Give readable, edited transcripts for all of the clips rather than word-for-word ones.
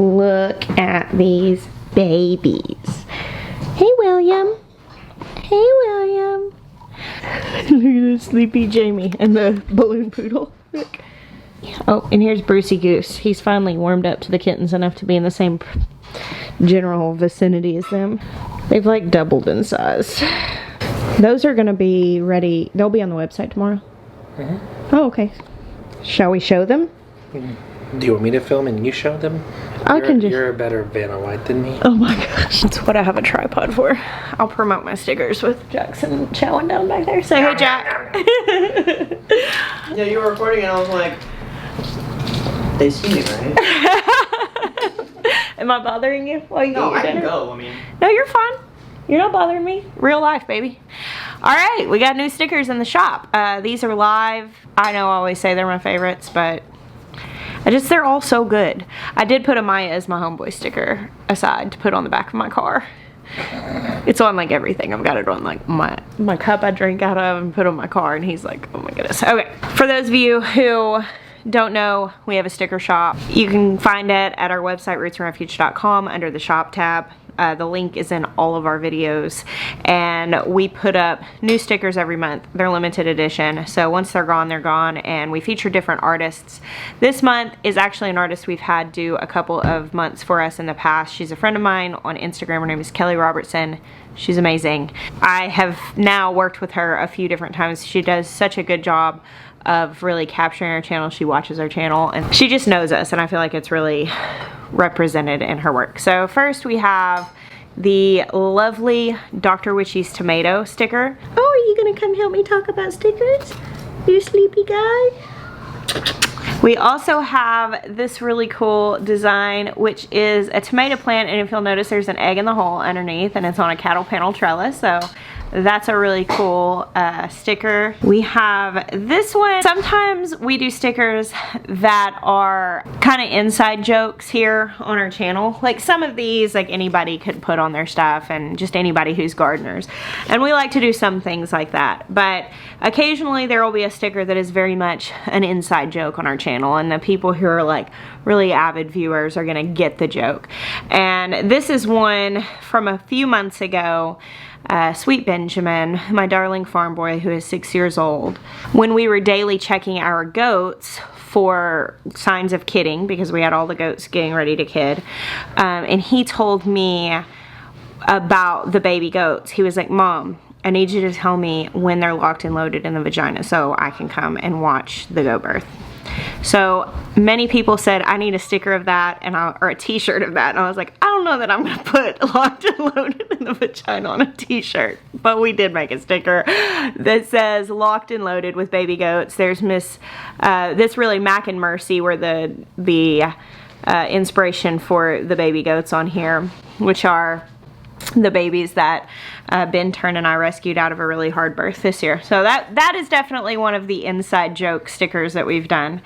Look at these babies. Hey, William. Hey, William. Look at this sleepy Jamie and the balloon poodle. Look. Oh, and here's Brucey Goose. He's finally warmed up to the kittens enough to be in the same general vicinity as them. They've like doubled in size. Those are gonna be ready. They'll be on the website tomorrow. Mm-hmm. Oh, okay. Shall we show them? Do you want me to film and you show them? You're a better Vanna White than me. Oh my gosh. That's what I have a tripod for. I'll promote my stickers with Jackson chowing down back there. Say hey, Jack. Yeah, you were recording and I was like, they see me, right? Am I bothering you while you No, eat your I can dinner? go, I mean. No, you're fine. You're not bothering me. Real life, baby. All right, we got new stickers in the shop. These are live. I know I always say they're my favorites, but they're all so good. I did put a Maya as my homeboy sticker aside to put on the back of my car. It's on like everything. I've got it on like my cup I drink out of and put on my car, and he's like, oh my goodness. Okay, for those of you who don't know, we have a sticker shop. You can find it at our website, rootsandrefuge.com, under the shop tab. The link is in all of our videos, and we put up new stickers every month. They're limited edition, so once they're gone, they're gone, and we feature different artists. This month is actually an artist we've had do a couple of months for us in the past. She's a friend of mine on Instagram. Her name is Kelly Robertson. She's amazing. I have now worked with her a few different times. She does such a good job of really capturing our channel. She watches our channel and she just knows us, and I feel like it's really represented in her work. So first we have the lovely Dr. Witchy's tomato sticker. Oh, are you gonna come help me talk about stickers? You sleepy guy? We also have this really cool design, which is a tomato plant, and if you'll notice there's an egg in the hole underneath, and it's on a cattle panel trellis, so that's a really cool sticker. We have this one. Sometimes we do stickers that are kind of inside jokes here on our channel. Like some of these, like anybody could put on their stuff, and just anybody who's gardeners. And we like to do some things like that. But occasionally there will be a sticker that is very much an inside joke on our channel, and the people who are like really avid viewers are gonna get the joke. And this is one from a few months ago. Sweet Benjamin, my darling farm boy who is 6 years old, when we were daily checking our goats for signs of kidding, because we had all the goats getting ready to kid, and he told me about the baby goats. He was like, Mom, I need you to tell me when they're locked and loaded in the vagina so I can come and watch the goat birth. So many people said I need a sticker of that, and or a t-shirt of that, and I was like, I don't know that I'm gonna put locked and loaded in the vagina on a t-shirt, but we did make a sticker that says locked and loaded with baby goats. There's this really Mac and Mercy were the inspiration for the baby goats on here, which are the babies that Ben Turn and I rescued out of a really hard birth this year. So that is definitely one of the inside joke stickers that we've done.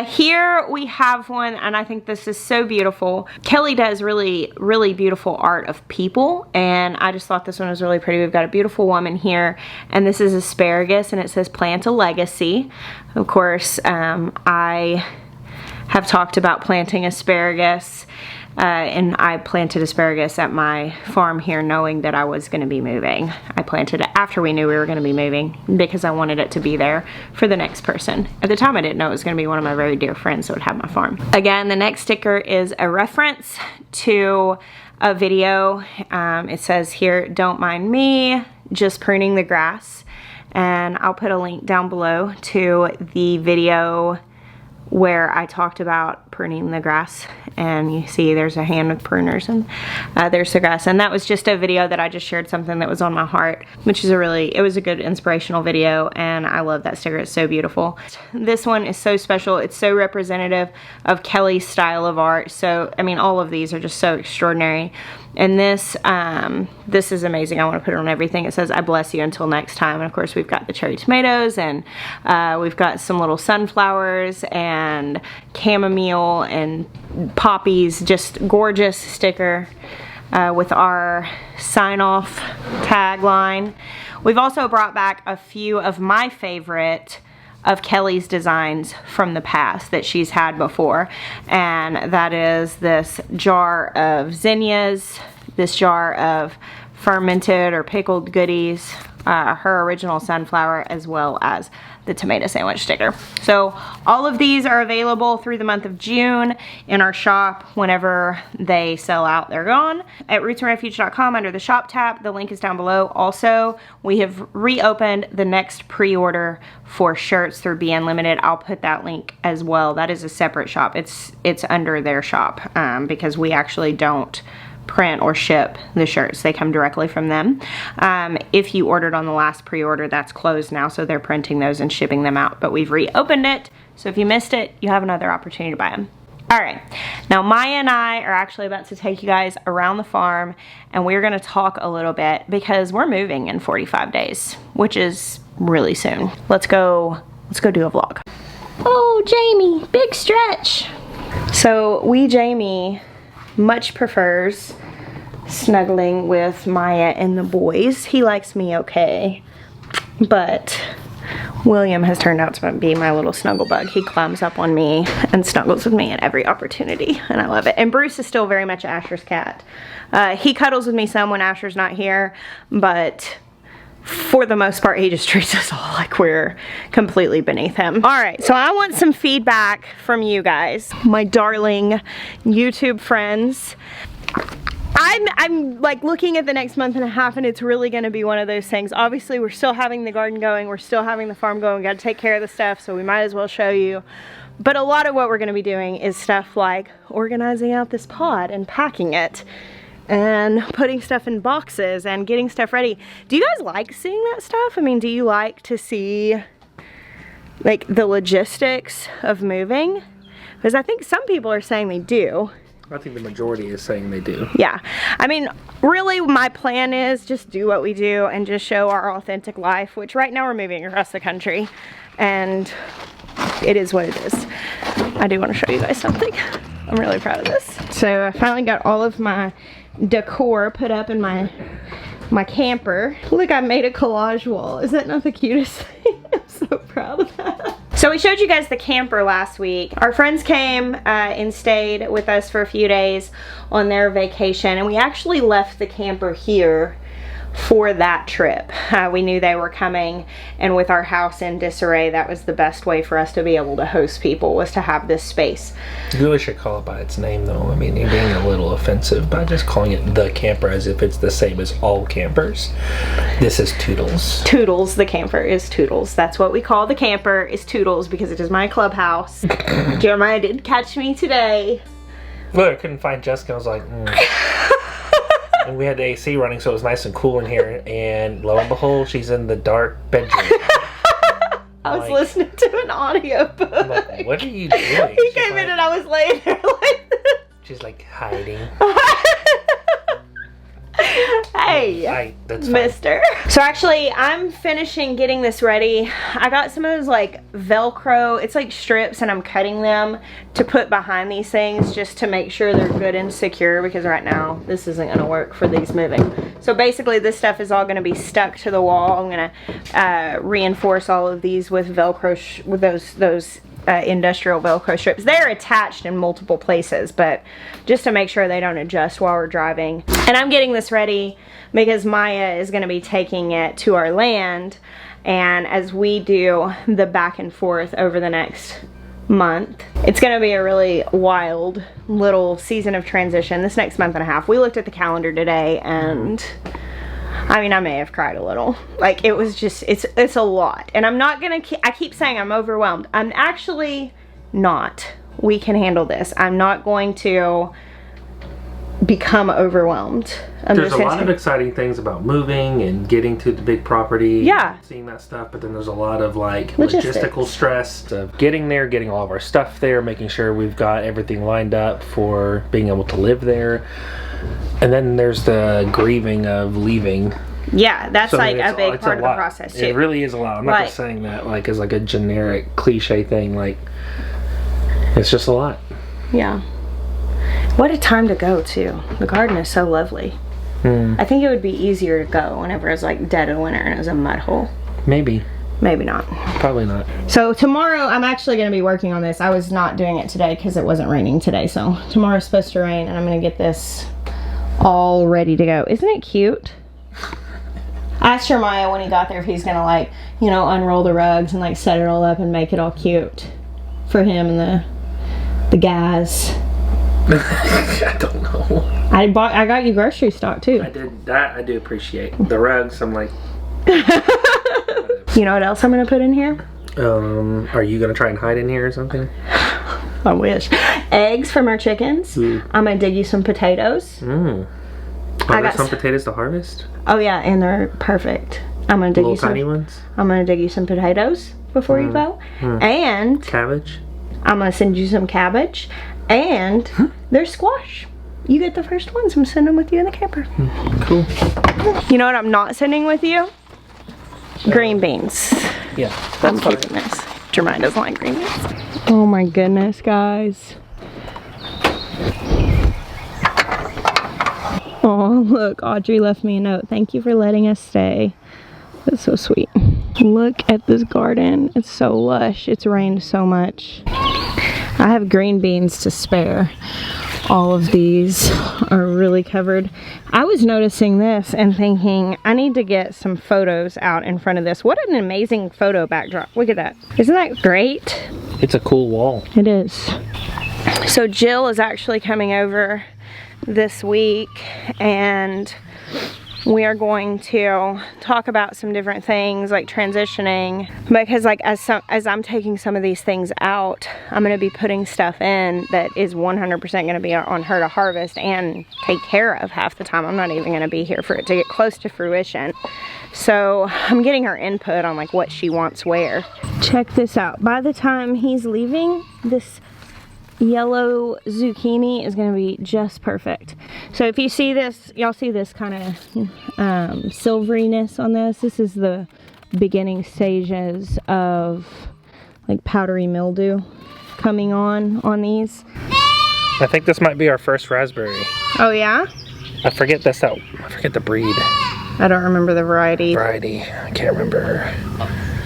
Here we have one, and I think this is so beautiful. Kelly does really, really beautiful art of people, and I just thought this one was really pretty. We've got a beautiful woman here, and this is asparagus, and it says plant a legacy. Of course, I have talked about planting asparagus, and I planted asparagus at my farm here knowing that I was going to be moving. I planted it after we knew we were going to be moving because I wanted it to be there for the next person. At the time I didn't know it was going to be one of my very dear friends that would have my farm. Again, the next sticker is a reference to a video. It says here, don't mind me, just pruning the grass. And I'll put a link down below to the video where I talked about pruning the grass, and you see there's a hand with pruners, and there's the grass, and that was just a video that I just shared something that was on my heart, which is it was a good inspirational video, and I love that sticker. It's so beautiful. This one is so special. It's so representative of Kelly's style of art. So I mean, all of these are just so extraordinary. And this is amazing. I want to put it on everything. It says, I bless you until next time. And of course we've got the cherry tomatoes, and we've got some little sunflowers and chamomile and poppies. Just gorgeous sticker with our sign-off tagline. We've also brought back a few of my favorite of Kelly's designs from the past that she's had before. And that is this jar of zinnias, this jar of fermented or pickled goodies, her original sunflower, as well as the tomato sandwich sticker. So all of these are available through the month of June in our shop. Whenever they sell out, they're gone. At rootsandrefuge.com under the shop tab, the link is down below. Also, we have reopened the next pre-order for shirts through Be Unlimited. I'll put that link as well. That is a separate shop. It's under their shop because we actually don't print or ship the shirts. They come directly from them. If you ordered on the last pre-order, that's closed now, so they're printing those and shipping them out, but we've reopened it, so if you missed it, you have another opportunity to buy them. All right, now Maya and I are actually about to take you guys around the farm, and we're gonna talk a little bit because we're moving in 45 days, which is really soon. Let's go do a vlog. Oh, Jamie, big stretch. So Jamie much prefers snuggling with Maya and the boys. He likes me okay, but William has turned out to be my little snuggle bug. He climbs up on me and snuggles with me at every opportunity, and I love it. And Bruce is still very much Asher's cat. He cuddles with me some when Asher's not here, but for the most part, he just treats us all like we're completely beneath him. All right, so I want some feedback from you guys, my darling YouTube friends. I'm like looking at the next month and a half, and it's really gonna be one of those things. Obviously, we're still having the garden going, we're still having the farm going, we gotta take care of the stuff, so we might as well show you. But a lot of what we're gonna be doing is stuff like organizing out this pod and packing it, and putting stuff in boxes and getting stuff ready. Do you guys like seeing that stuff? I mean, do you like to see like the logistics of moving? Because I think some people are saying they do. I think the majority is saying they do. Yeah, I mean, really my plan is just do what we do and just show our authentic life, which right now we're moving across the country and it is what it is. I do want to show you guys something. I'm really proud of this. So I finally got all of my decor put up in my camper. Look, I made a collage wall. Is that not the cutest thing? I'm so proud of that. So we showed you guys the camper last week. Our friends came and stayed with us for a few days on their vacation, and we actually left the camper here for that trip. We knew they were coming, and with our house in disarray, that was the best way for us to be able to host people, was to have this space. You really should call it by its name, though. I mean, you're being a little offensive by just calling it the camper as if it's the same as all campers. This is Toodles. Toodles, the camper is Toodles. That's what we call the camper, is Toodles, because it is my clubhouse. Jeremiah did catch me today. Look, I couldn't find Jessica. I was like, And we had the AC running, so it was nice and cool in here. And lo and behold, she's in the dark bedroom. I was listening to an audiobook. I'm like, what are you doing? He came in and I was laying there like this. She's like hiding. Hey, that's mister. So actually, I'm finishing getting this ready. I got some of those like Velcro, it's like strips, and I'm cutting them to put behind these things just to make sure they're good and secure, because right now this isn't gonna work for these moving. So basically this stuff is all gonna be stuck to the wall. I'm gonna reinforce all of these with Velcro, with those industrial Velcro strips. They're attached in multiple places, but just to make sure they don't adjust while we're driving. And I'm getting this ready because Maya is going to be taking it to our land, and as we do the back and forth over the next month, it's going to be a really wild little season of transition this next month and a half. We looked at the calendar today, and I mean, I may have cried a little. Like, it was just, it's a lot. And I'm not gonna, I keep saying I'm overwhelmed. I'm actually not. We can handle this. I'm not going to become overwhelmed. There's a lot of exciting things about moving and getting to the big property. Yeah. And seeing that stuff, but then there's a lot of like logistical stress of getting there, getting all of our stuff there, making sure we've got everything lined up for being able to live there. And then there's the grieving of leaving. Yeah, that's like a big part of the process too. It really is a lot. I'm not just saying that like as like a generic cliche thing. Like, it's just a lot. Yeah. What a time to go too. The garden is so lovely. I think it would be easier to go whenever it was like dead of winter and it was a mud hole. Maybe. Maybe not. Probably not. So tomorrow I'm actually going to be working on this. I was not doing it today because it wasn't raining today. So tomorrow's supposed to rain and I'm going to get this all ready to go. Isn't it cute? I asked Jeremiah when he got there if he's going to like, you know, unroll the rugs and like set it all up and make it all cute for him and the guys. I don't know. I got you grocery stock too. I did that. I do appreciate the rugs. I'm like, you know what else I'm gonna put in here? Are you gonna try and hide in here or something? I wish. Eggs from our chickens. I'm gonna dig you some potatoes. I got some potatoes to harvest. Oh yeah, and they're perfect. I'm gonna dig you some tiny ones. I'm gonna dig you some potatoes before you go, and cabbage. I'm gonna send you some cabbage, and there's squash. You get the first ones. I'm sending them with you in the camper. Cool. You know what I'm not sending with you? Green beans. Yeah, I'm keeping this. Jeremiah doesn't like green beans. Oh my goodness, guys. Oh, look, Audrey left me a note. Thank you for letting us stay. That's so sweet. Look at this garden. It's so lush. It's rained so much. I have green beans to spare. All of these are really covered. I was noticing this and thinking, I need to get some photos out in front of this. What an amazing photo backdrop. Look at that. Isn't that great? It's a cool wall. It is. So Jill is actually coming over this week and we are going to talk about some different things like transitioning, because like as I'm taking some of these things out, I'm going to be putting stuff in that is 100% going to be on her to harvest and take care of half the time. I'm not even going to be here for it to get close to fruition. So I'm getting her input on like what she wants where. Check this out. By the time he's leaving, this yellow zucchini is going to be just perfect. So if you see this, y'all see this kind of silveryness on this. This is the beginning stages of like powdery mildew coming on these. I think this might be our first raspberry. Oh yeah? I forget the breed. I don't remember the variety. I can't remember.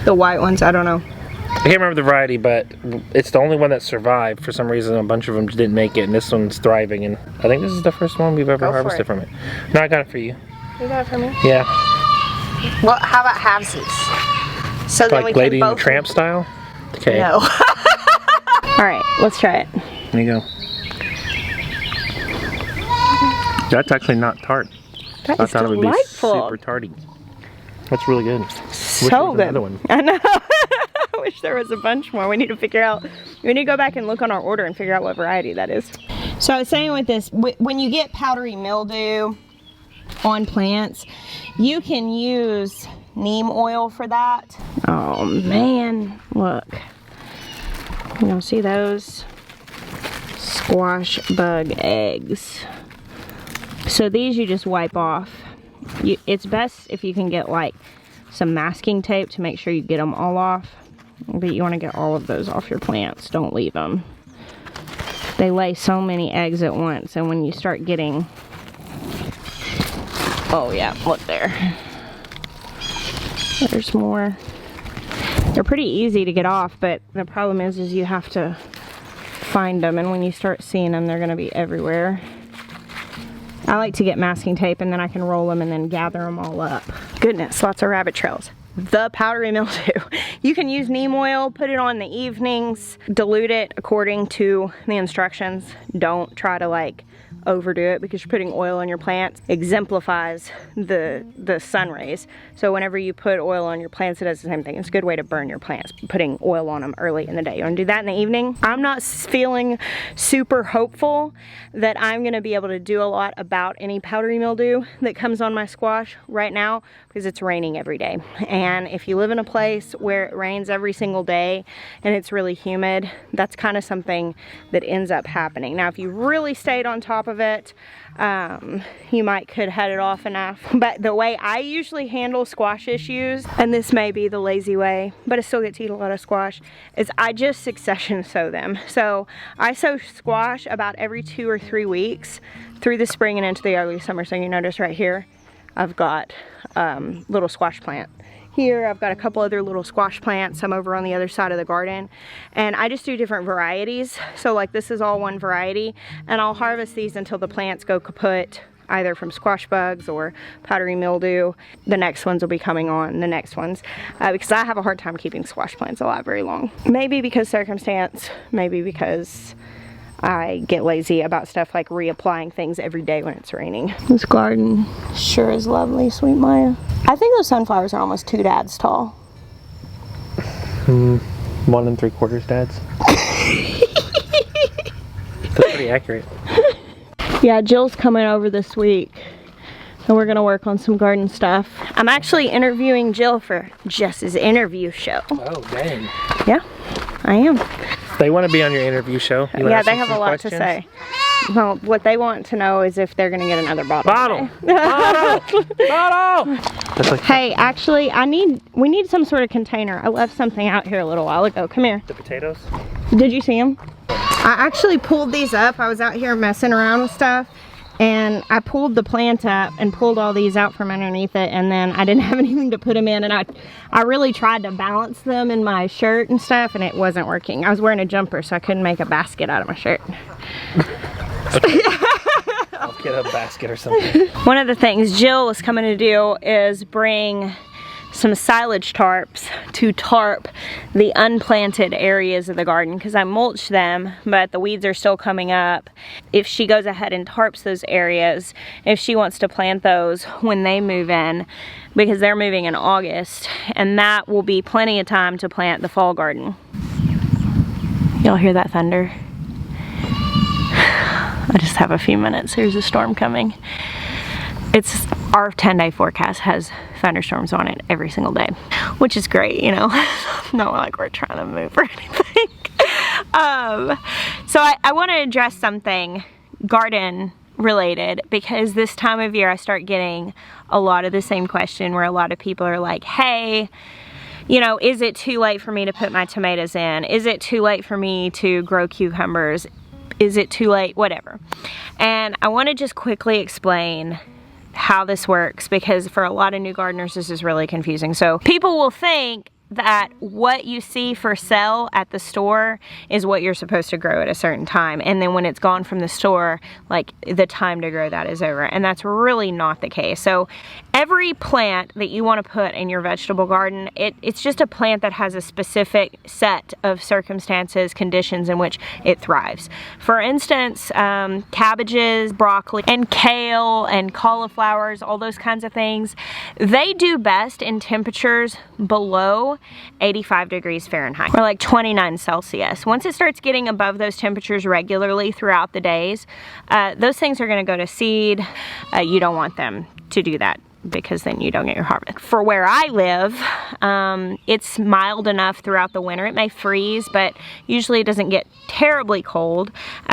The white ones, I don't know. I can't remember the variety, but it's the only one that survived. For some reason, a bunch of them didn't make it, and this one's thriving. And I think this is the first one we've ever harvested from it. No, I got it for you. You got it for me? Yeah. Well, how about halvesies? So then like we can Lady and both the Tramp style? Okay. No. Alright, let's try it. There you go. That's actually not tart. That I is thought delightful. it would be super tarty. That's really good. So good. Another one. I know. I wish there was a bunch more. We need to figure out, we need to go back and look on our order and figure out what variety that is. So I was saying with this, when you get powdery mildew on plants, you can use neem oil for that. Oh man, look. You don't see those squash bug eggs. So these you just wipe off. It's best if you can get like some masking tape to make sure you get them all off. But you want to get all of those off your plants. Don't leave them. They lay so many eggs at once, and when you start getting... Oh yeah, look there. There's more. They're pretty easy to get off, but the problem is you have to find them, and when you start seeing them, they're going to be everywhere. I like to get masking tape and then I can roll them and then gather them all up. Goodness, lots of rabbit trails. The powdery mildew. You can use neem oil, put it on in the evenings, dilute it according to the instructions. Don't try to like overdo it because you're putting oil on your plants. Exemplifies the sun rays. So whenever you put oil on your plants, it does the same thing. It's a good way to burn your plants, putting oil on them early in the day. You want to do that in the evening? I'm not feeling super hopeful that I'm going to be able to do a lot about any powdery mildew that comes on my squash right now because it's raining every day. And if you live in a place where it rains every single day and it's really humid, that's kind of something that ends up happening. Now, if you really stayed on top of it, you could head it off enough. But the way I usually handle squash issues, and this may be the lazy way, but I still get to eat a lot of squash, is I just succession sow them. So I sow squash about every 2 or 3 weeks through the spring and into the early summer. So you notice right here, I've got little squash plant here. I've got a couple other little squash plants, some over on the other side of the garden, and I just do different varieties. So like this is all one variety, and I'll harvest these until the plants go kaput, either from squash bugs or powdery mildew. The next ones will be coming on, the next ones, because I have a hard time keeping squash plants alive very long. Maybe because circumstance, maybe because I get lazy about stuff like reapplying things every day when it's raining. This garden sure is lovely, sweet Maya. I think those sunflowers are almost 2 dads tall. 1 3/4 dads. That's pretty accurate. Yeah, Jill's coming over this week, and we're gonna work on some garden stuff. I'm actually interviewing Jill for Jess's interview show. Oh, dang. Yeah, I am. They want to be on your interview show. Yeah, they have a lot to say. Well, what they want to know is if they're gonna get another bottle. Bottle! Hey, actually, we need some sort of container. I left something out here a little while ago. Come here. The potatoes? Did you see them? I actually pulled these up. I was out here messing around with stuff, and I pulled the plant up and pulled all these out from underneath it, and then I didn't have anything to put them in, and I really tried to balance them in my shirt and stuff, and it wasn't working. I was wearing a jumper, so I couldn't make a basket out of my shirt. I'll get a basket or something. One of the things Jill is coming to do is bring some silage tarps to tarp the unplanted areas of the garden, because I mulched them, but the weeds are still coming up. If she goes ahead and tarps those areas, if she wants to plant those when they move in, because they're moving in August, and that will be plenty of time to plant the fall garden. Y'all hear that thunder? I just have a few minutes. There's a storm coming. Our 10-day forecast has thunderstorms on it every single day, which is great, you know. Not like we're trying to move or anything. So I want to address something garden related, because this time of year I start getting a lot of the same question where a lot of people are like, hey, you know, is it too late for me to put my tomatoes in? Is it too late for me to grow cucumbers? Is it too late? Whatever. And I want to just quickly explain how this works, because for a lot of new gardeners this is really confusing. So people will think that what you see for sale at the store is what you're supposed to grow at a certain time, and then when it's gone from the store, like, the time to grow that is over, and that's really not the case. So every plant that you want to put in your vegetable garden, it's just a plant that has a specific set of circumstances, conditions in which it thrives. For instance, cabbages, broccoli, and kale, and cauliflowers, all those kinds of things, they do best in temperatures below 85 degrees Fahrenheit, or like 29 Celsius. Once it starts getting above those temperatures regularly throughout the days, those things are going to go to seed. You don't want them to do that, because then you don't get your harvest. For where I live, it's mild enough throughout the winter. It may freeze, but usually it doesn't get terribly cold.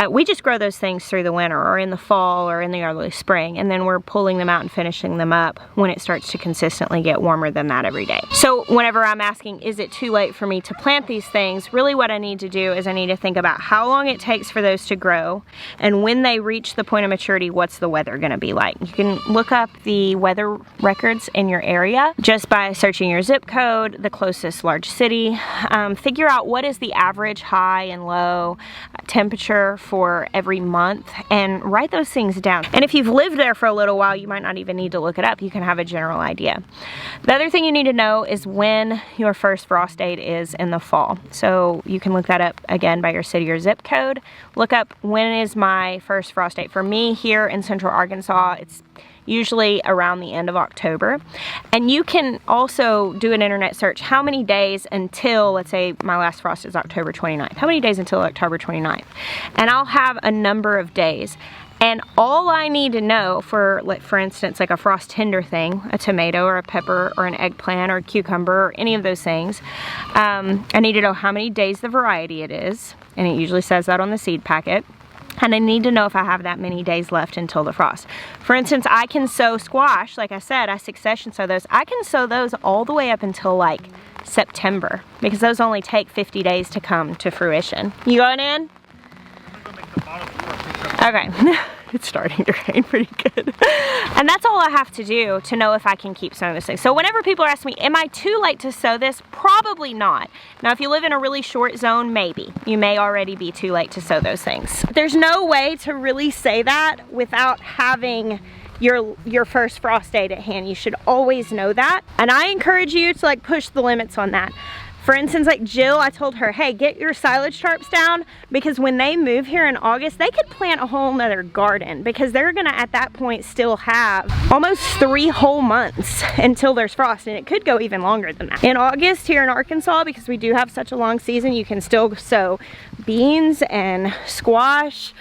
We just grow those things through the winter, or in the fall, or in the early spring, and then we're pulling them out and finishing them up when it starts to consistently get warmer than that every day. So whenever I'm asking, is it too late for me to plant these things, really what I need to do is I need to think about how long it takes for those to grow, and when they reach the point of maturity, what's the weather gonna be like. You can look up the weather records in your area just by searching your zip code, the closest large city. Figure out what is the average high and low temperature for every month, and write those things down. And if you've lived there for a little while, you might not even need to look it up. You can have a general idea. The other thing you need to know is when your first frost date is in the fall. So you can look that up again by your city or zip code. Look up, when is my first frost date? For me here in Central Arkansas, it's usually around the end of October. And you can also do an internet search, how many days until, let's say my last frost is October 29th. How many days until October 29th? And I'll have a number of days. And all I need to know for instance, like a frost tender thing, a tomato or a pepper or an eggplant or a cucumber or any of those things, I need to know how many days the variety it is. And it usually says that on the seed packet. And I need to know if I have that many days left until the frost. For instance, I can sow squash, like I said, I succession sow those. I can sow those all the way up until like September, because those only take 50 days to come to fruition. You going in? Okay. It's starting to rain pretty good. And that's all I have to do to know if I can keep sowing this thing. So whenever people ask me, am I too late to sow this? Probably not. Now, if you live in a really short zone, maybe. You may already be too late to sow those things. There's no way to really say that without having your first frost date at hand. You should always know that. And I encourage you to like push the limits on that. For instance, like Jill, I told her, hey, get your silage tarps down, because when they move here in August, they could plant a whole nother garden, because they're gonna at that point still have almost 3 whole months until there's frost, and it could go even longer than that. In August here in Arkansas, because we do have such a long season, you can still sow beans and squash.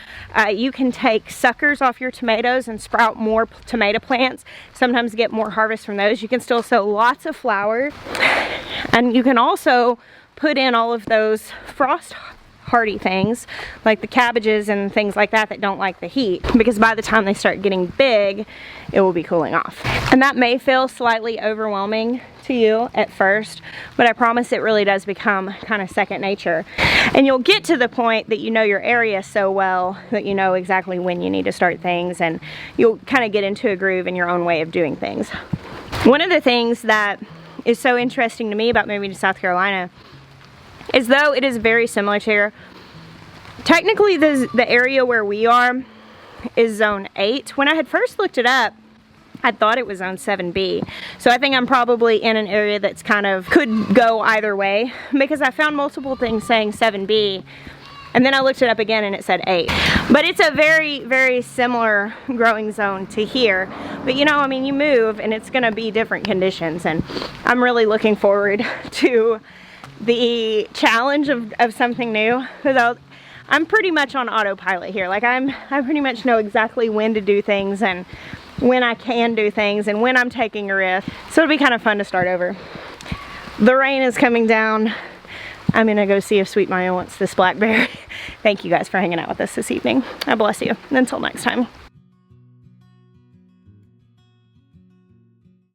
You can take suckers off your tomatoes and sprout more tomato plants. Sometimes get more harvest from those. You can still sow lots of flour. And you can also put in all of those frost hardy things like the cabbages and things like that that don't like the heat, because by the time they start getting big, it will be cooling off. And that may feel slightly overwhelming to you at first, but I promise it really does become kind of second nature. And you'll get to the point that you know your area so well that you know exactly when you need to start things, and you'll kind of get into a groove in your own way of doing things. One of the things that is so interesting to me about moving to South Carolina is, though it is very similar to here, technically the area where we are is zone 8. When I had first looked it up, I thought it was zone 7B. So I think I'm probably in an area that's kind of could go either way, because I found multiple things saying 7B, and then I looked it up again and it said 8. But it's a very, very similar growing zone to here. But you know, I mean, you move and it's gonna be different conditions, and I'm really looking forward to the challenge of something new, because I'm pretty much on autopilot here. Like I pretty much know exactly when to do things and when I can do things and when I'm taking a risk. So it'll be kind of fun to start over. The rain is coming down. I'm gonna go see if Sweet Maya wants this blackberry. Thank you guys for hanging out with us this evening. I bless you. Until next time.